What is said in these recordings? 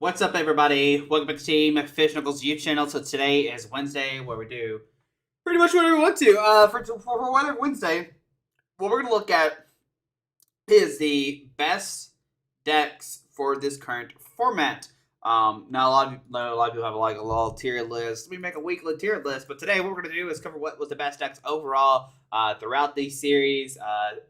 What's up, everybody? Welcome back to Team Fish Knuckles YouTube channel. So today is Wednesday, where we do pretty much whatever we want to. For Weather Wednesday, what we're going to look at is the best decks for this current format. Now, a lot of people have a little tier list. We make a weekly tier list, but today what we're going to do is cover what was the best decks overall throughout the series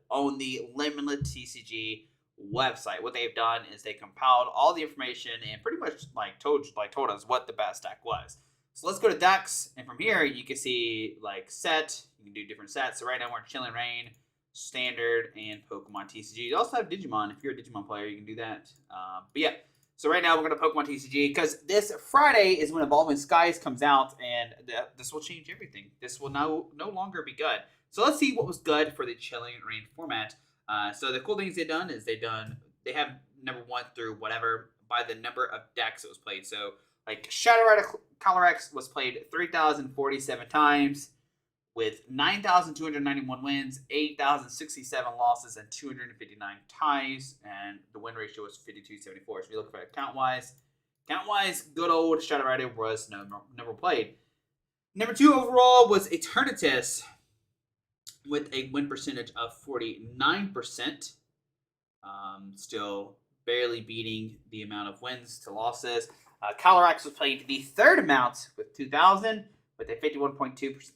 on the Limitless TCG website. What they've done is they compiled all the information and pretty much told us what the best deck was. So let's go to decks, and from here you can see set. You can do different sets. So right now we're in Chilling Reign, Standard, and Pokemon TCG. You also have Digimon. If you're a Digimon player, you can do that. But yeah. So right now we're going to Pokemon TCG because this Friday is when Evolving Skies comes out, and this will change everything. This will no longer be good. So let's see what was good for the Chilling Reign format. So the cool things they've done is they have number 1 through whatever by the number of decks it was played. So like Shadow Rider Calyrex was played 3,047 times with 9,291 wins, 8,067 losses, and 259 ties, and the win ratio was 52-74. So if you look for it count-wise, good old Shadow Rider was never played. Number 2 overall was Eternatus, with a win percentage of 49%. Still barely beating the amount of wins to losses. Calyrex was played the third amount with 2,000, with a 51.23%.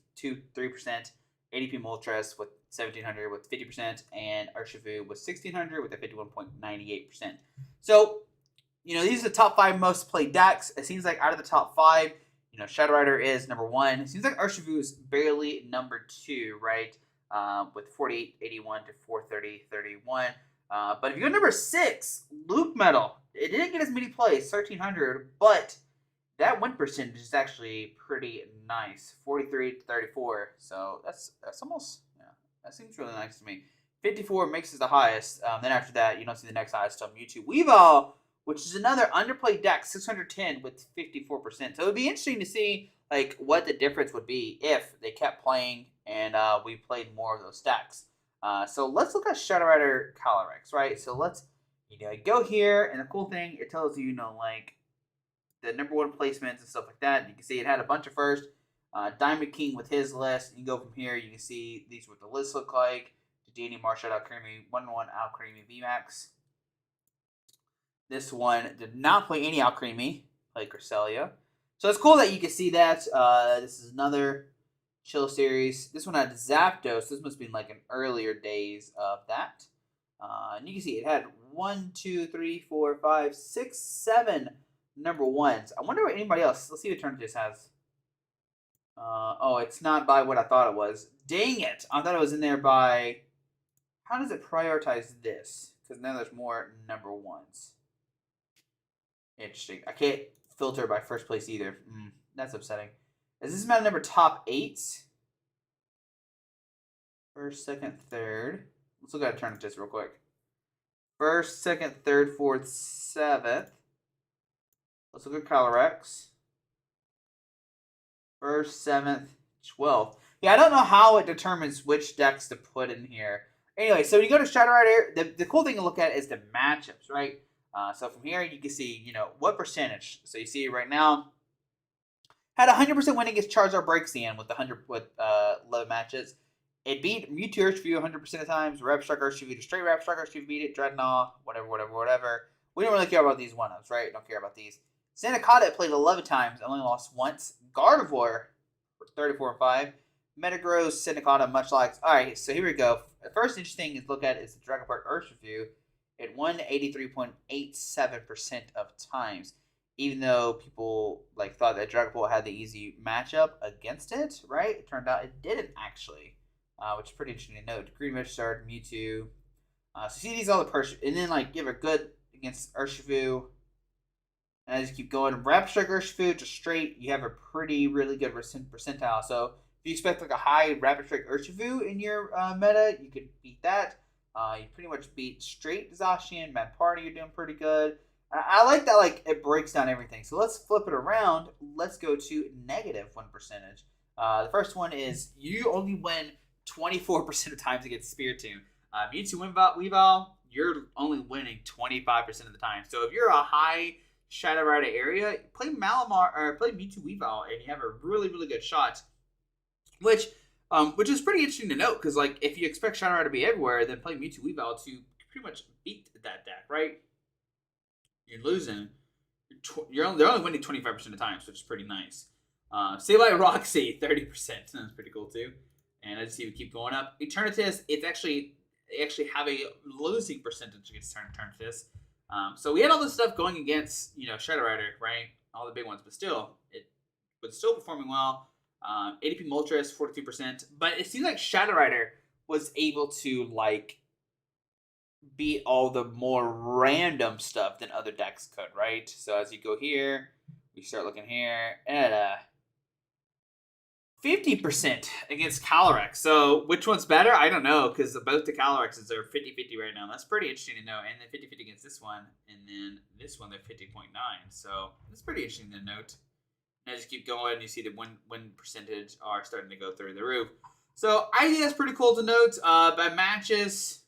ADP Moltres with 1,700 with 50%, and Urshifu with 1,600 with a 51.98%. So, these are the top 5 most played decks. It seems like out of the top 5, Shadow Rider is number 1. It seems like Urshifu is barely number 2, right? With 48.81 to 430.31. But if you go number 6, Luke Metal, it didn't get as many plays, 1,300, but that win percentage is actually pretty nice, 43 to 34. So that's almost, that seems really nice to me. 54 makes it the highest. Then after that, you don't see the next highest on Mewtwo. Weavile, which is another underplayed deck, 610 with 54%. So it would be interesting to see what the difference would be if they kept playing and we played more of those stacks. So let's look at Shadow Rider Calyrex, right? So let's go here, and the cool thing, it tells you, the number 1 placements and stuff like that. You can see it had a bunch of first. Diamond King with his list. You can go from here. You can see these what the lists look like. Dedenne, Marshall, Alcremie, 1-1 Alcremie VMAX. This one did not play any Alcremie, played Cresselia. So it's cool that you can see that. This is another Chill series. This one had Zapdos. This must be in an earlier days of that. And you can see it had 1, 2, 3, 4, 5, 6, 7 number 1s. I wonder what anybody else. Let's see what Eternatus has. Oh, it's not by what I thought it was. Dang it! I thought it was in there by. How does it prioritize this? Because now there's more number 1s. Interesting. I can't filter by first place either. That's upsetting. Is this my number top 8? First, second, third. Let's look at Eternatus real quick. First, second, third, fourth, 7th. Let's look at Calyrex. First, 7th, 12th. Yeah, I don't know how it determines which decks to put in here. Anyway, so when you go to Shadow Rider, the cool thing to look at is the matchups, right? So from here, you can see, what percentage. So you see right now, had 100% win against Charizard Braixen with 11 matches. It beat Mewtwo Urshifu 100% of the times. Repstrike Urshifu to straight Repstrike Urshifu beat it. Dreadnought, whatever. We don't really care about these 1-ups, right? Don't care about these. Sandaconda played 11 times, only lost once. Gardevoir, 34-5. Metagross, Sandaconda, much like. Alright, so here we go. The first interesting thing to look at is the Dragapult Urshifu. It won 83.87% of times. Even though people thought that Dragapult had the easy matchup against it, right? It turned out it didn't actually, which is pretty interesting to note. Green Register, Mewtwo. So see these all the and then you have a good against Urshifu, and I just keep going. Repstrike Urshifu to straight, you have a really good percentile. So if you expect a high Repstrike Urshifu in your meta, you could beat that. You pretty much beat straight Zacian, Party, you're doing pretty good. I like that, it breaks down everything. So let's flip it around. Let's go to negative win percentage. The first one is you only win 24% of times against Spiritomb. Mewtwo Weavile, you're only winning 25% of the time. So if you're a high Shadow Rider area, play Malamar or play Mewtwo Weavile, and you have a really really good shot. Which is pretty interesting to note because like if you expect Shadow Rider to be everywhere, then play Mewtwo Weavile to pretty much beat that deck, right? You're losing. They're only winning 25% of the times, which is pretty nice. Sableye Roxy 30%. That's pretty cool too. And as you see, we keep going up. Eternatus, they actually have a losing percentage against Eternatus. So we had all this stuff going against Shadow Rider, right? All the big ones, but still, it was still performing well. ADP Moltres 42%, but it seems like Shadow Rider was able to like beat all the more random stuff than other decks could, right? So as you go here, we start looking here at 50% against Calyrex. So which one's better? I don't know, because both the Calyrexes are 50-50 right now. That's pretty interesting to know. And then 50-50 against this one, and then this one they're 50.9. So that's pretty interesting to note. And as you keep going, you see the win percentage are starting to go through the roof. So I think that's pretty cool to note. By matches,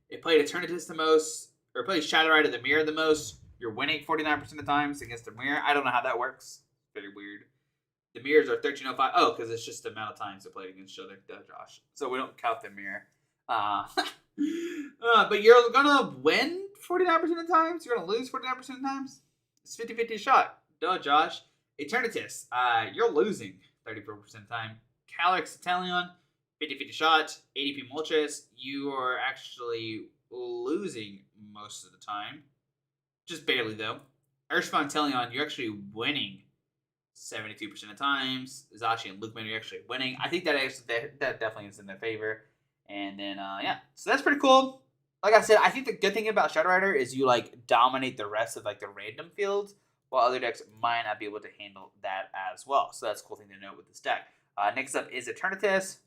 it played Eternatus the most, or played Shadow Rider the Mirror the most. You're winning 49% of the times against the Mirror. I don't know how that works. Very weird. The mirrors are 1305. Oh, because it's just the amount of times they played against each other, Josh. So we don't count the mirror. But you're going to win 49% of the times? You're going to lose 49% of the times? It's 50-50 shot. Duh, Josh. Eternatus, you're losing 34% of the time. Calyrex Inteleon, 50-50 shot. ADP Moltres, you are actually losing most of the time. Just barely, though. Urshifu Inteleon, you're actually winning 72% of the times. Zacian and Lukeman are actually winning. I think that definitely is in their favor. And then, yeah. So that's pretty cool. Like I said, I think the good thing about Shadow Rider is you, like, dominate the rest of, like, the random fields, while other decks might not be able to handle that as well. So that's a cool thing to note with this deck. Next up is Eternatus.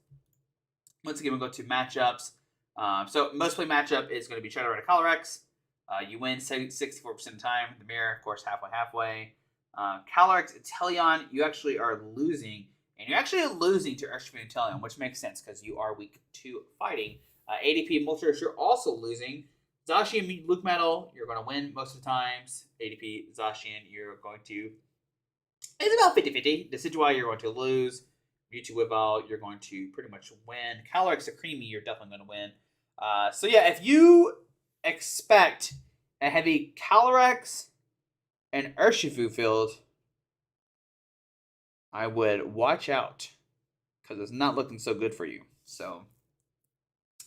Once again, we'll go to matchups. So most play matchup is going to be Shadow Rider Calyrex. You win 64% of the time. The Mirror, of course, halfway. Calyrex Inteleon, you actually are losing. And you're actually losing to Urshifu Inteleon, which makes sense because you are weak to fighting. ADP Moltres, you're also losing. Zacian Luke Metal, you're going to win most of the times. ADP Zacian, you're going to. It's about 50-50. Decidueye, you're going to lose. Mewtwo Weavile, you're going to pretty much win. Calyrex Creamy, you're definitely going to win. So yeah, if you expect a heavy Calyrex and Urshifu field, I would watch out because it's not looking so good for you. So,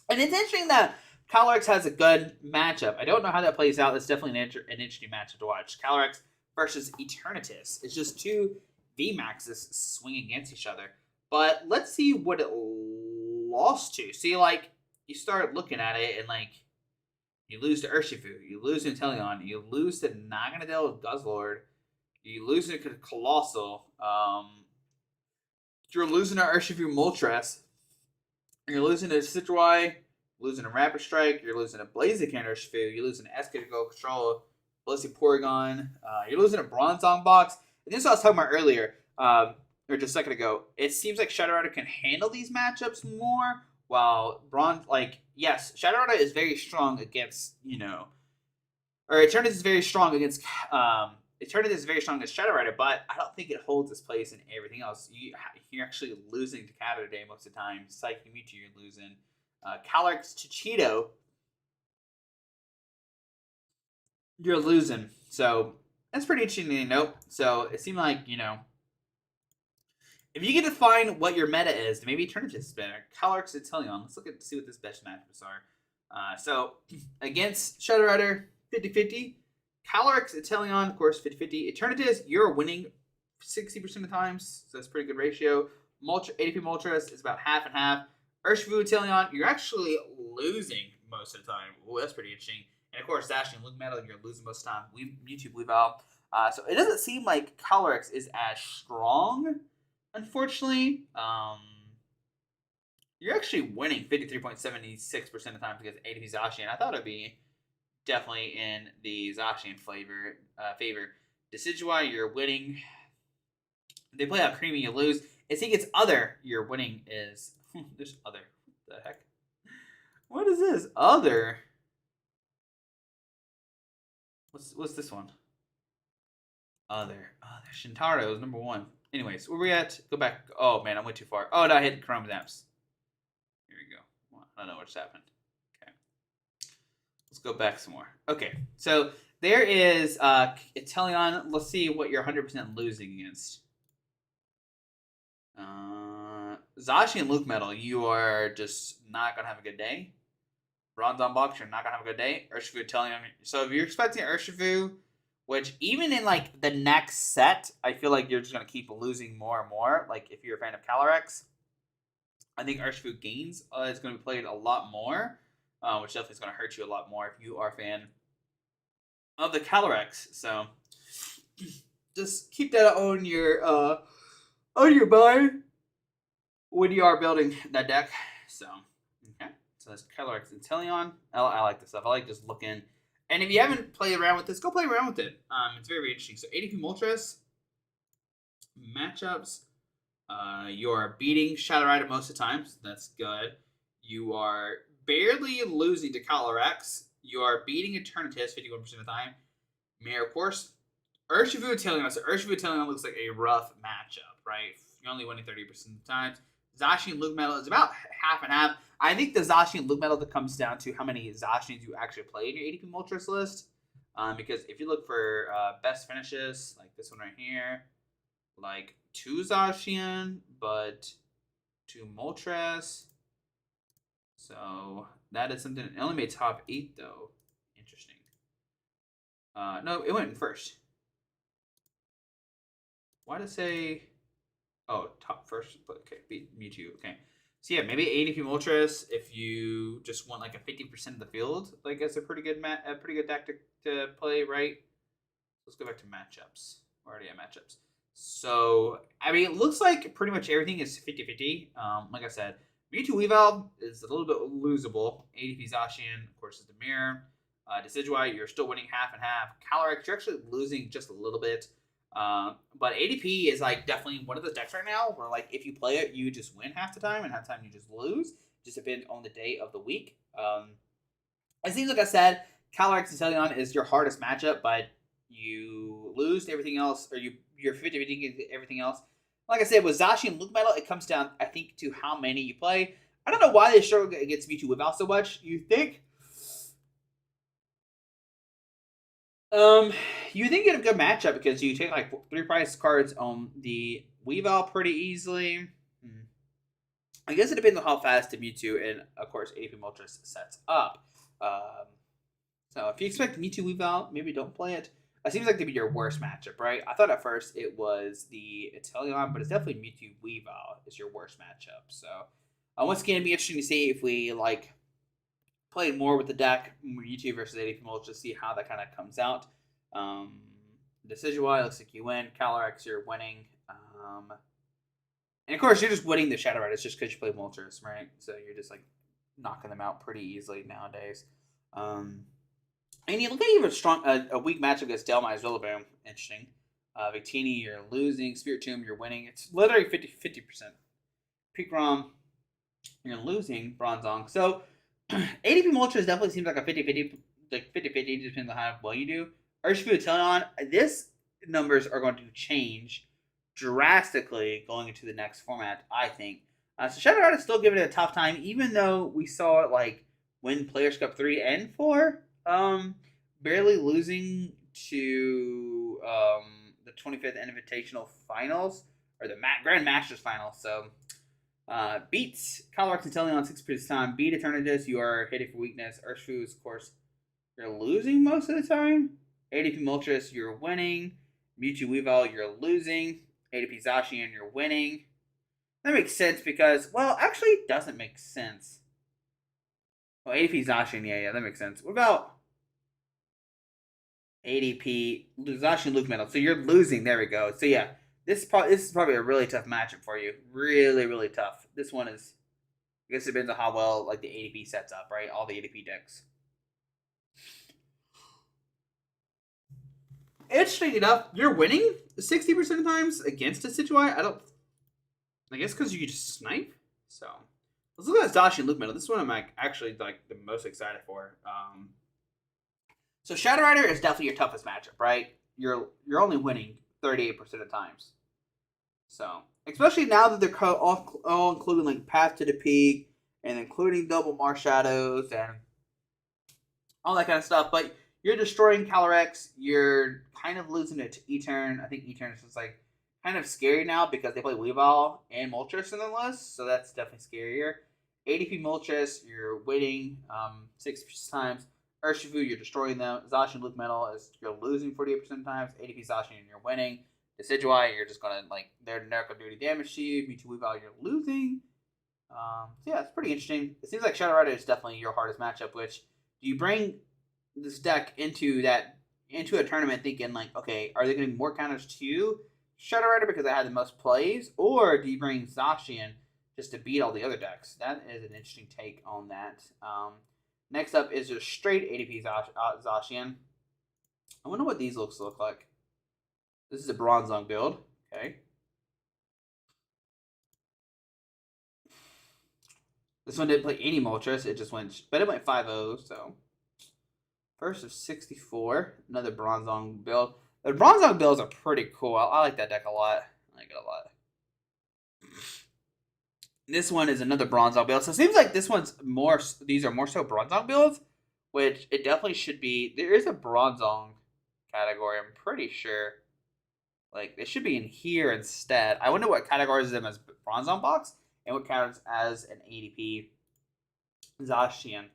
and it's interesting that Calyrex has a good matchup. I don't know how that plays out. That's definitely an interesting matchup to watch. Calyrex versus Eternatus. It's just two VMAXs swinging against each other. But let's see what it lost to. See, like, you start looking at it and, like, you lose to Urshifu. You lose to Inteleon. You lose to Naganadel Guzzlord. You lose to Colossal. You're losing to Urshifu Moltres. You're losing to Decidueye. Losing to Rapid Strike. You're losing to Blaziken Urshifu. You're losing to Escargot Control. Blissey Porygon. You're losing to Bronzong Box. And this is what I was talking about earlier, or just a second ago. It seems like Shadow Rider can handle these matchups more, while yes, Shadow Rider is very strong against, or Eternatus is very strong against, Eternatus is very strong against Shadow Rider, but I don't think it holds its place in everything else. You're actually losing to Canada Day most of the time. Psychic Mewtwo, you're losing. Calyrex to Cheeto, you're losing. So that's pretty interesting to note. So it seemed like, if you get to find what your meta is, maybe Eternatus is better. Calyrex to Inteleon. Let's look at see what this best matchups are. So against Shadow Rider, 50-50. Calyrex Inteleon, of course, 50-50. Eternatus, you're winning 60% of the times, so that's a pretty good ratio. ADP Moltres is about half and half. Urshifu Inteleon, you're actually losing most of the time. Ooh, that's pretty interesting. And of course, Zacian and Luke Metal, you're losing most of the time. Mewtwo Weavile. So it doesn't seem like Calyrex is as strong, unfortunately. You're actually winning 53.76% of the time against ADP Zacian. I thought it'd be definitely in the Zacian favor. Decidueye, you're winning. They play out Creamy, you lose. If he gets other, your winning is... There's other. What the heck? What is this? Other? What's this one? There's Shintaro is number 1. Anyways, where we at? Go back. Oh man, I went too far. Oh no, I hit Chrome Zaps. Here we go. Well, I don't know what just happened. Okay, let's go back some more. Okay, so there is Inteleon. Let's see what you're 100% losing against. Zashi and Luke Metal, you are just not gonna have a good day. Bronzong Box, you're not gonna have a good day. Urshifu Inteleon. So if you're expecting Urshifu, which even in like the next set, I feel like you're just gonna keep losing more and more. Like if you're a fan of Calyrex, I think Urshifu gains is gonna be played a lot more, which definitely is gonna hurt you a lot more if you are a fan of the Calyrex. So just keep that on your mind when you are building that deck. So okay, so that's Calyrex Inteleon. I like this stuff. I like just looking. And if you haven't played around with this, go play around with it. It's very, very interesting. So ADP Moltres matchups. You're beating Shadow Rider most of the time, so that's good. You are barely losing to Calyrex. You are beating Eternatus 51% of the time. Mirror Course. Urshifu Inteleon. So Urshifu Inteleon looks like a rough matchup, right? You're only winning 30% of the time. Zashi and Luke Metal is about half and half. I think the Zashi and Luke Metal that comes down to how many Zashins you actually play in your ADP Moltres list. Because if you look for best finishes, like this one right here, like 2 Zacian, but 2 Moltres. So that is something. It only made top 8 though. Interesting. No, it went in first. Why did it say? Oh, top first. Okay, beat Mewtwo. Okay. So yeah, maybe ADP Moltres if you just want like a 50% of the field, like that's a pretty good deck to play, right? Let's go back to matchups. We're already at matchups. So I mean, it looks like pretty much everything is 50-50. Like I said, Mewtwo Weavile is a little bit losable. ADP Zacian, of course, is the mirror. Decidueye, you're still winning half and half. Calyrex, you're actually losing just a little bit. But ADP is like definitely one of the decks right now where like if you play it, you just win half the time, and half the time you just lose. Just depends on the day of the week. It seems like I said, Calyrex Inteleon is your hardest matchup, but you lose to everything else, or you're 50-50 everything else. Like I said, with Zashi and Luke Metal, it comes down, I think, to how many you play. I don't know why they struggle against Mewtwo Weavile so much. You think you think you get a good matchup because you take like 3 price cards on the Weavile pretty easily. I guess it depends on how fast the Mewtwo and of course ADP Moltres sets up. So if you expect Mewtwo Weavile, maybe don't play it. It seems like to be your worst matchup, right? I thought at first it was the Inteleon, but it's definitely Mewtwo Weavile is your worst matchup. So once again, it'd be interesting to see if we like play more with the deck, Mewtwo versus ADP Moltres, see how that kind of comes out. Decidueye looks like you win. Calyrex, you're winning. And of course, you're just winning the Shadow Riders just because you play Moltres, right? So you're just like knocking them out pretty easily nowadays. And you look at even a weak matchup against Dhelmise Rillaboom. Interesting. Victini, you're losing. Spiritomb, you're winning. It's literally 50%. Pikarom, you're losing. Bronzong. So ADP Moltres definitely seems like a 50-50. Like 50-50, depends on how well you do. Urshifu Inteleon, this numbers are going to change drastically going into the next format, I think. So Shadow Riders still giving it a tough time, even though we saw it like win Players Cup 3 and 4. Barely losing to the 25th Invitational Finals, or the Grand Masters Finals. So, beats Calyrex Inteleon on 6% of the time. Beat Eternatus, you are hitting for weakness. Urshifu, of course, you're losing most of the time. ADP Moltres, you're winning. Mewtwo Weavile, you're losing. ADP Zacian, you're winning. That makes sense because, well, actually, it doesn't make sense. Well, ADP Zacian, yeah, that makes sense. What about ADP Zacian Luke Metal? So you're losing. There we go. So yeah, this is probably a really tough matchup for you. Really, really tough. This one is, I guess it depends on how well like the ADP sets up, right? All the ADP decks. Interesting enough, you're winning 60% of the times against a Decidueye. I guess because you just snipe. So let's look at Zacian Luke Metal. This is one I'm actually like the most excited for. So Shadow Rider is definitely your toughest matchup, right? You're only winning 38% of times. So, especially now that they're all including like Path to the Peak and including Double Marshadows and all that kind of stuff. But you're destroying Calyrex. You're kind of losing it to E-Turn. I think E-Turn is just like kind of scary now because they play Weavile and Moltres in the list, so that's definitely scarier. ADP Moltres, you're winning 6% times. Urshifu, you're destroying them. Zacian Luke Metal is you're losing 48% times. ADP Zacian, you're winning. Decidueye, you're just gonna like they're not gonna do any damage to you. Mewtwo Weavile, you're losing. So yeah, it's pretty interesting. It seems like Shadow Rider is definitely your hardest matchup. Which do you bring this deck into a tournament thinking like, okay, are they going to be more counters to Shadow Rider because I had the most plays, or do you bring Zacian just to beat all the other decks? That is an interesting take on that. Next up is just straight ADP Zacian. I wonder what these look like. This is a Bronzong build. Okay. This one didn't play any Moltres. It just went, but it went 5-0, so. First of 64. Another Bronzong build. The Bronzong builds are pretty cool. I like that deck a lot. I like it a lot. This one is another Bronzong build. So it seems like this one's more, these are more so Bronzong builds, which it definitely should be. There is a Bronzong category, I'm pretty sure. Like, they should be in here instead. I wonder what categorizes them as Bronzong box and what counts as an ADP Zacian.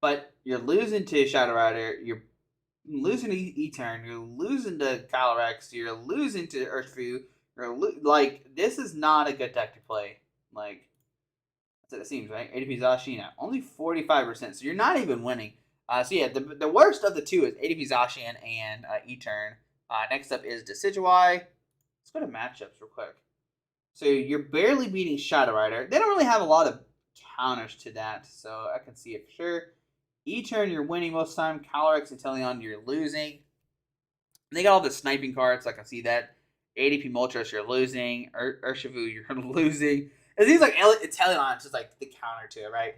But you're losing to Shadow Rider, you're losing to E-Turn, you're losing to Calyrex, you're losing to Urshifu. Like, this is not a good deck to play. Like, that's what it seems, right? ADP Zacian, only 45%, so you're not even winning. So yeah, the worst of the two is ADP Zacian and E-Turn. Next up is Decidueye. Let's go to matchups real quick. So you're barely beating Shadow Rider. They don't really have a lot of counters to that, so I can see it for sure. E-Turn, you're winning most of the time. Calyrex and Inteleon, you're losing. They got all the sniping cards, so I can see that. ADP Moltres, you're losing. Urshifu, you're losing. It seems like Inteleon is just like the counter to it, right?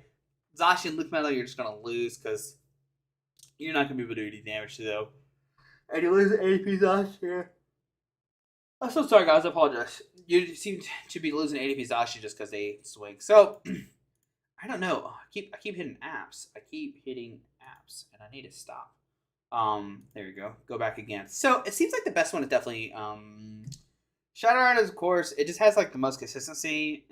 Zacian, Luke Metal, you're just going to lose because you're not going to be able to do any damage to them. And you lose ADP Zacian. I'm so sorry, guys. I apologize. You seem to be losing ADP Zacian just because they swing. So, I don't know. I keep hitting apps. And I need to stop. There we go. Go back again. So it seems like the best one is definitely Shadow Rider, of course. It just has like the most consistency.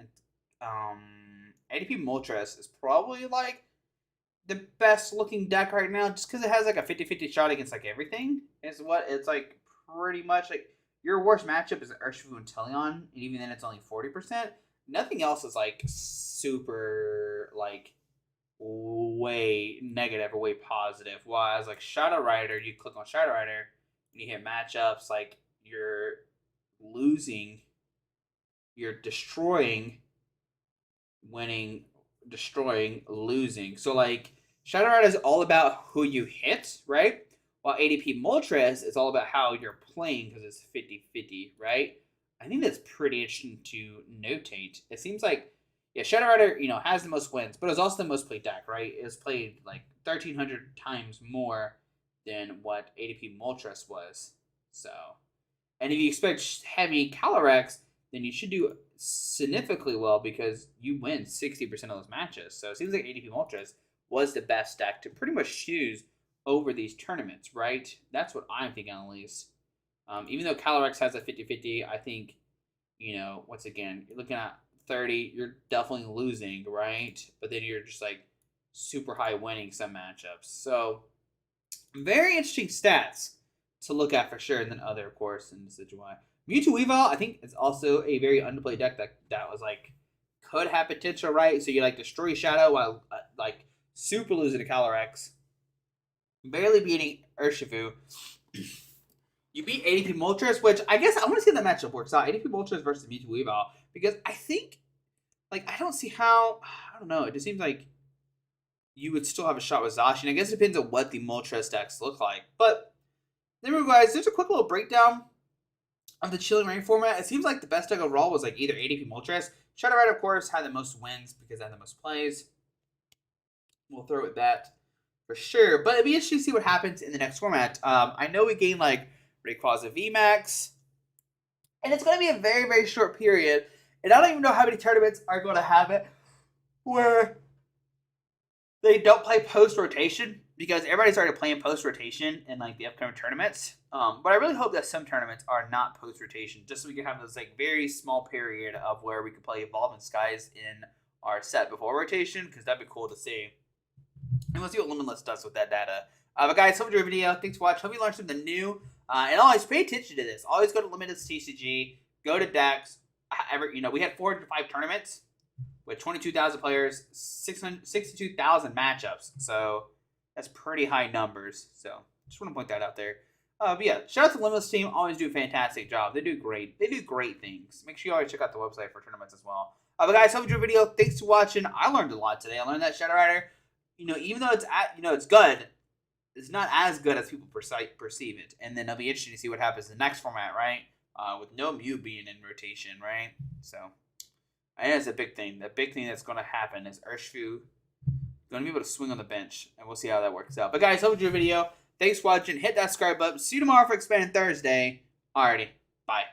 ADP Moltres is probably like the best looking deck right now, just because it has like a 50-50 shot against like everything. Is what it's like pretty much like your worst matchup is Urshifu and Inteleon, and even then it's only 40%. Nothing else is like super like way negative or way positive. Whereas like Shadow Rider, you click on Shadow Rider and you hit matchups like you're losing, you're destroying, winning, destroying, losing. So like Shadow Rider is all about who you hit, right? While ADP Moltres is all about how you're playing because it's 50-50, right? I think that's pretty interesting to notate. It seems like, yeah, Shadow Rider, has the most wins, but it's also the most played deck, right? It's played like 1,300 times more than what ADP Moltres was. So, and if you expect heavy Calyrex, then you should do significantly well because you win 60% of those matches. So it seems like ADP Moltres was the best deck to pretty much choose over these tournaments, right? That's what I'm thinking at least. Even though Calyrex has a 50-50, I think, once again, you're looking at 30, you're definitely losing, right? But then you're just like super high winning some matchups. So very interesting stats to look at for sure. And then other, of course, in Decidueye. Mewtwo Weavile, I think, is also a very underplayed deck that was like could have potential, right? So you like destroy Shadow while like super losing to Calyrex, barely beating Urshifu. You beat ADP Moltres, which I guess I want to see how that matchup works out. ADP Moltres versus Mewtwo Weavile, because I think, like, I don't see how. I don't know. It just seems like you would still have a shot with Zacian. I guess it depends on what the Moltres decks look like. But there we go, guys. There's a quick little breakdown of the Chilling Reign format. It seems like the best deck overall was like either ADP Moltres. Shadow Rider, of course, had the most wins because it had the most plays. We'll throw it that for sure. But it'd be interesting to see what happens in the next format. I know we gained like Rayquaza VMAX, and it's going to be a very, very short period. And I don't even know how many tournaments are going to have it where they don't play post rotation, because everybody started playing post rotation in like the upcoming tournaments. But I really hope that some tournaments are not post rotation, just so we can have this like very small period of where we can play Evolving Skies in our set before rotation, because that'd be cool to see. And we'll see what Limitless does with that data. But guys, hope you enjoyed the video. Thanks for watching. Hope you learned something new. And always pay attention to this. Always go to Limitless TCG. Go to Dex. We had 405 tournaments with 22,000 players, 62,000 matchups. So that's pretty high numbers. So just want to point that out there. But yeah, shout out to the Limitless team. Always do a fantastic job. They do great. They do great things. Make sure you always check out the website for tournaments as well. But guys, hope you enjoyed the video. Thanks for watching. I learned a lot today. I learned that Shadow Rider, even though it's good, it's not as good as people perceive it. And then it'll be interesting to see what happens in the next format, right? With no Mew being in rotation, right? So I think that's a big thing. The big thing that's going to happen is Urshifu going to be able to swing on the bench, and we'll see how that works out. But guys, hope you enjoyed the video. Thanks for watching. Hit that subscribe button. See you tomorrow for Expanded Thursday. Alrighty, bye.